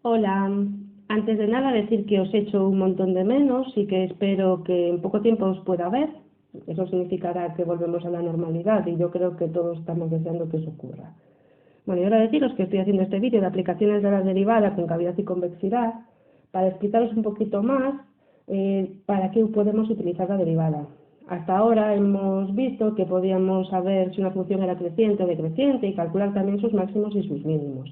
Hola, antes de nada decir que os echo un montón de menos y que espero que en poco tiempo os pueda ver. Eso significará que volvemos a la normalidad y yo creo que todos estamos deseando que eso ocurra. Bueno, y ahora deciros que estoy haciendo este vídeo de aplicaciones de la derivada con cavidad y convexidad para explicaros un poquito más para qué podemos utilizar la derivada. Hasta ahora hemos visto que podíamos saber si una función era creciente o decreciente y calcular también sus máximos y sus mínimos.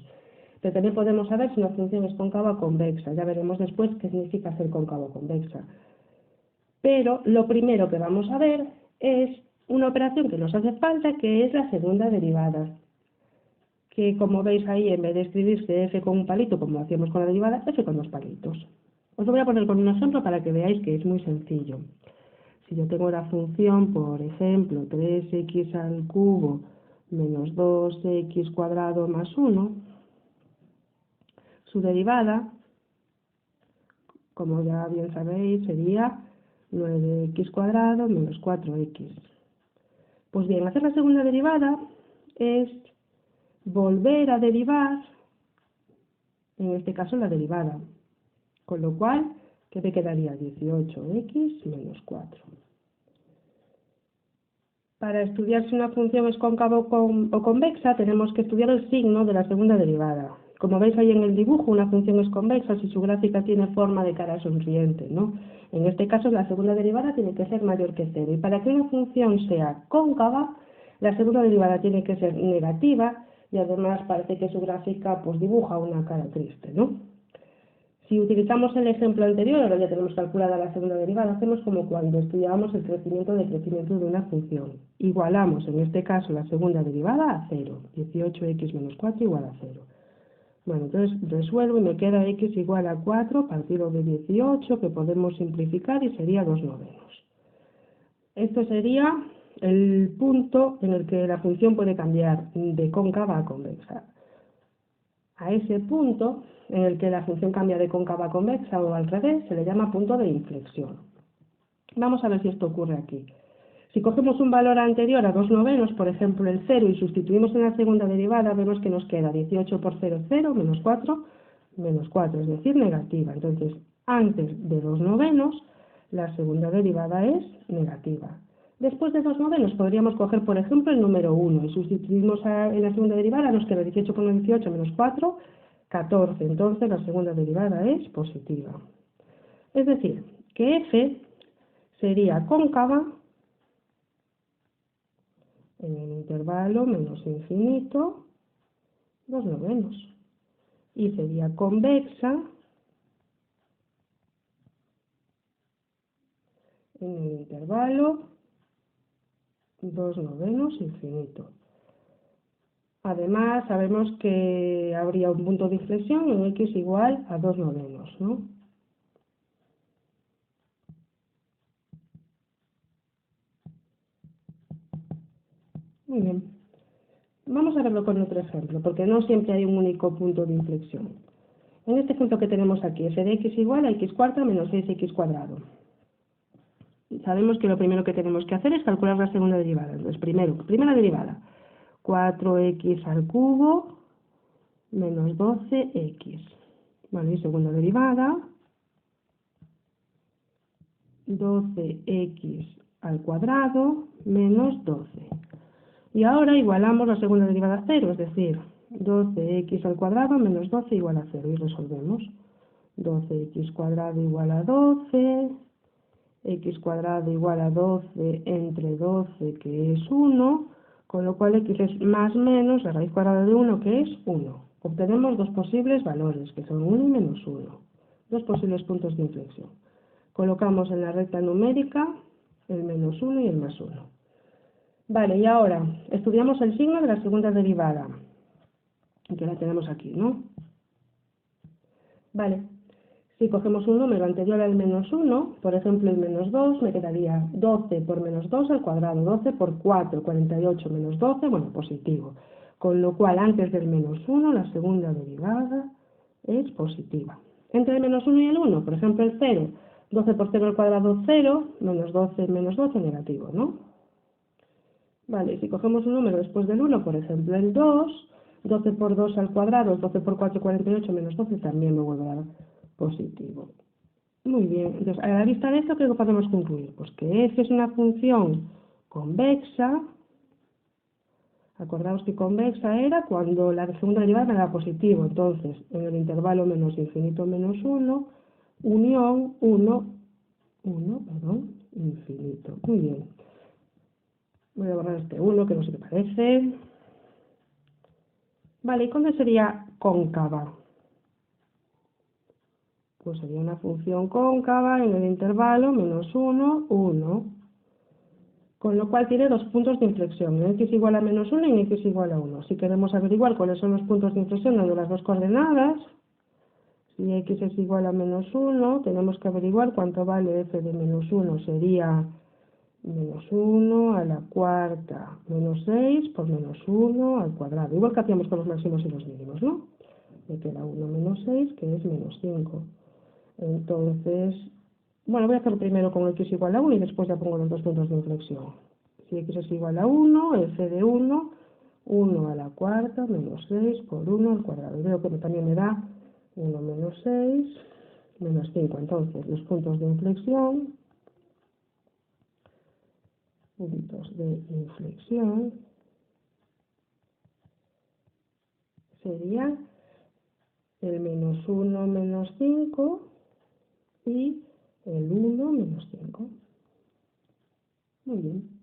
Pero también podemos saber si una función es cóncava o convexa. Ya veremos después qué significa ser cóncava o convexa. Pero lo primero que vamos a ver es una operación que nos hace falta, que es la segunda derivada. Que como veis ahí, en vez de escribirse f con un palito, como hacíamos con la derivada, f con dos palitos. Os lo voy a poner con un ejemplo para que veáis que es muy sencillo. Si yo tengo la función, por ejemplo, 3x al cubo menos 2x cuadrado más 1, su derivada, como ya bien sabéis, sería 9x cuadrado menos 4x. Pues bien, hacer la segunda derivada es volver a derivar, en este caso la derivada, con lo cual, ¿qué me quedaría? 18x menos 4. Para estudiar si una función es cóncava o convexa, tenemos que estudiar el signo de la segunda derivada. Como veis ahí en el dibujo, una función es convexa si su gráfica tiene forma de cara sonriente, ¿no? En este caso, la segunda derivada tiene que ser mayor que 0. Y para que una función sea cóncava, la segunda derivada tiene que ser negativa y además parece que su gráfica pues dibuja una cara triste, ¿no? Si utilizamos el ejemplo anterior, ahora ya tenemos calculada la segunda derivada, hacemos como cuando estudiábamos el crecimiento de una función. Igualamos, en este caso, la segunda derivada a 0. 18x menos 4 igual a 0. Bueno, entonces resuelvo y me queda x igual a 4 partido de 18, que podemos simplificar y sería 2/9. Esto sería el punto en el que la función puede cambiar de cóncava a convexa. A ese punto en el que la función cambia de cóncava a convexa o al revés, se le llama punto de inflexión. Vamos a ver si esto ocurre aquí. Si cogemos un valor anterior a 2/9, por ejemplo el 0, y sustituimos en la segunda derivada, vemos que nos queda 18 por 0, 0, menos 4, es decir, negativa. Entonces, antes de 2/9, la segunda derivada es negativa. Después de 2/9 podríamos coger, por ejemplo, el número 1 y sustituimos en la segunda derivada, nos queda 18 por 18 menos 4, 14. Entonces la segunda derivada es positiva. Es decir, que f sería cóncava en el intervalo menos infinito, 2/9. Y sería convexa en el intervalo 2/9 infinito. Además, sabemos que habría un punto de inflexión en x igual a 2/9, ¿no? Muy bien. Vamos a verlo con otro ejemplo, porque no siempre hay un único punto de inflexión. En este ejemplo que tenemos aquí, f de x igual a x cuarta menos 6x cuadrado. Sabemos que lo primero que tenemos que hacer es calcular la segunda derivada. Entonces, primera derivada, 4x al cubo menos 12x. Vale, y segunda derivada, 12x al cuadrado menos 12. Y ahora igualamos la segunda derivada a 0, es decir, 12x al cuadrado menos 12 igual a 0. Y resolvemos. 12x cuadrado igual a 12, x cuadrado igual a 12 entre 12, que es 1, con lo cual x es más menos la raíz cuadrada de 1, que es 1. Obtenemos dos posibles valores, que son 1 y menos 1. Dos posibles puntos de inflexión. Colocamos en la recta numérica el menos 1 y el más 1. Vale, y ahora estudiamos el signo de la segunda derivada, que la tenemos aquí, ¿no? Vale, si cogemos un número anterior al menos 1, por ejemplo el menos 2, me quedaría 12 por menos 2 al cuadrado, 12 por 4, 48 menos 12, bueno, positivo. Con lo cual, antes del menos 1, la segunda derivada es positiva. Entre el menos 1 y el 1, por ejemplo el 0, 12 por 0 al cuadrado, 0, menos 12, negativo, ¿no? Vale, si cogemos un número después del 1, por ejemplo el 2, 12 por 2 al cuadrado, 12 por 4, 48, menos 12, también me vuelve a dar positivo. Muy bien, entonces a la vista de esto, ¿qué podemos concluir? Pues que f es una función convexa. Acordaos que convexa era cuando la segunda derivada me da positivo, entonces en el intervalo menos infinito menos 1, unión 1, infinito. Muy bien. Voy a borrar este 1 que no sé qué parece. Vale, ¿y cuándo sería cóncava? Pues sería una función cóncava en el intervalo menos 1, 1. Con lo cual tiene dos puntos de inflexión, en x igual a menos 1 y en x igual a 1. Si queremos averiguar cuáles son los puntos de inflexión de las dos coordenadas, si x es igual a menos 1, tenemos que averiguar cuánto vale f de menos 1. Sería menos 1 a la cuarta menos 6 por menos 1 al cuadrado. Igual que hacíamos con los máximos y los mínimos, ¿no? Me queda 1 menos 6, que es menos 5. Entonces, bueno, voy a hacer primero con x igual a 1 y después ya pongo los dos puntos de inflexión. Si x es igual a 1, f de 1, 1 a la cuarta menos 6 por 1 al cuadrado. Y veo que también me da 1 menos 6 menos 5. Entonces, los puntos de inflexión sería el menos 1 menos 5 y el 1 menos 5. Muy bien.